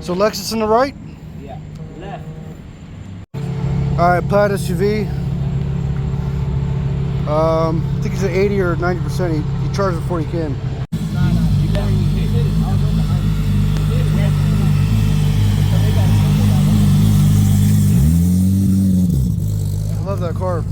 So Lexus on the right? Yeah. Left. Alright, Plaid SUV. I think he's at 80 or 90%. He charges before he can. You left. You hit it. I was on behind I love that car.